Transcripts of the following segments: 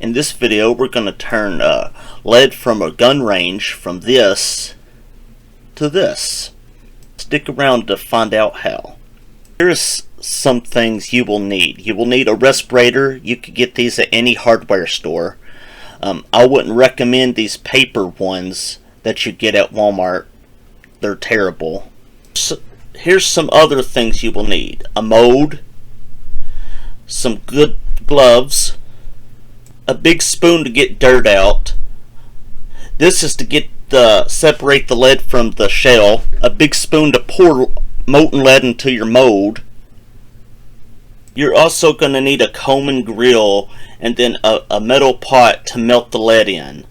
In this video we're going to turn lead from a gun range from this to this. Stick around to find out how. Here's some things you will need. You will need a respirator. You could get these at any hardware store. I wouldn't recommend these paper ones that you get at Walmart. They're terrible. So, here's some other things you will need. A mold, some good gloves, a big spoon to get dirt out. This is to separate the lead from the shell. A big spoon to pour molten lead into your mold. You're also going to need a comb and grill, and then a metal pot to melt the lead in.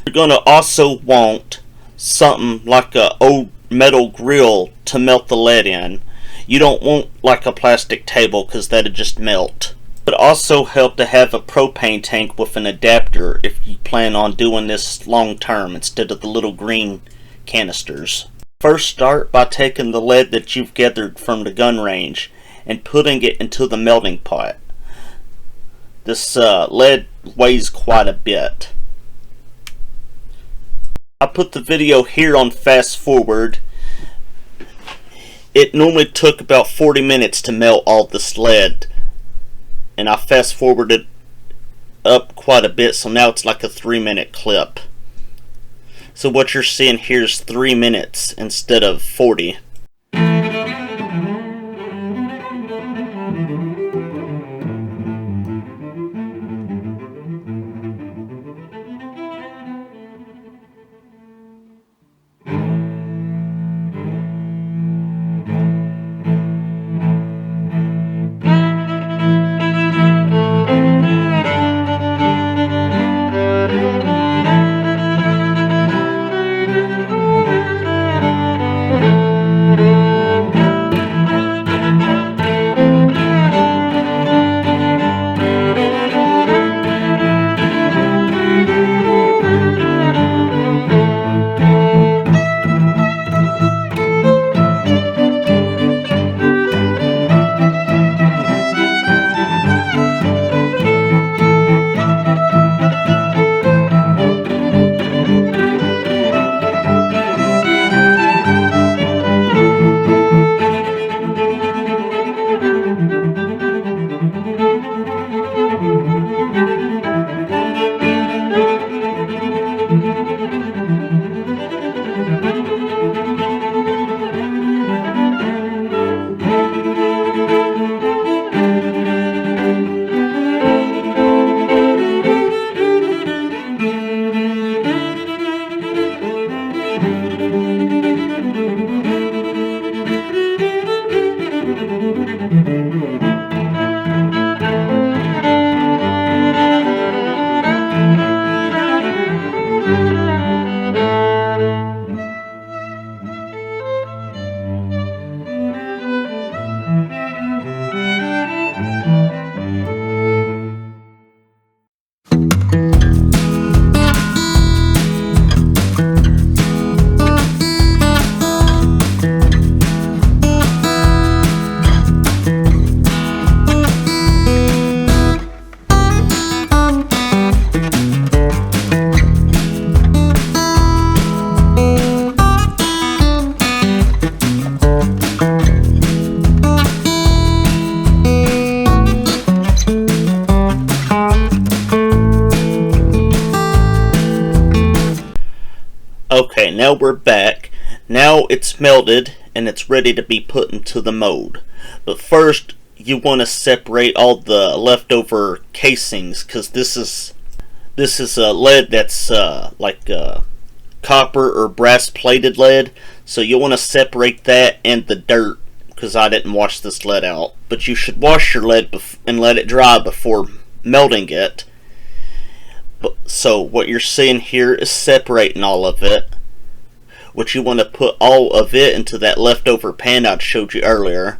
You're going to also want something like an old metal grill to melt the lead in. You don't want like a plastic table because that'd just melt. It would also help to have a propane tank with an adapter if you plan on doing this long term instead of the little green canisters. First, start by taking the lead that you've gathered from the gun range and putting it into the melting pot. This lead weighs quite a bit. I put the video here on fast forward. It normally took about 40 minutes to melt all this lead, and I fast forwarded up quite a bit, so now it's like a 3-minute clip. So what you're seeing here is 3 minutes instead of 40. Okay, now we're back. Now it's melted and it's ready to be put into the mold. But first, you want to separate all the leftover casings, because this is a lead that's like copper or brass plated lead. So you want to separate that and the dirt, because I didn't wash this lead out. But you should wash your lead and let it dry before melting it. So what you're seeing here is separating all of it. What you want to put all of it into that leftover pan I showed you earlier.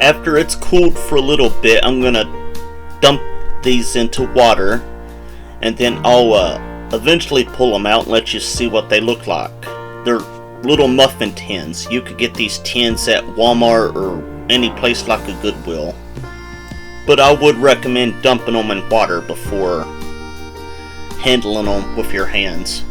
after it's cooled for a little bit, I'm gonna dump these into water, and then I'll eventually pull them out and let you see what they look like. They're little muffin tins. You could get these tins at Walmart or any place like a Goodwill. But I would recommend dumping them in water before handling them with your hands.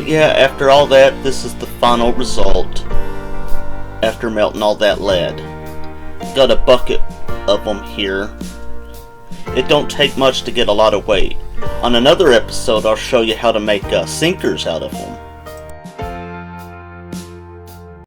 But yeah, after all that, this is the final result after melting all that lead. Got a bucket of them here. It don't take much to get a lot of weight. On another episode, I'll show you how to make sinkers out of them.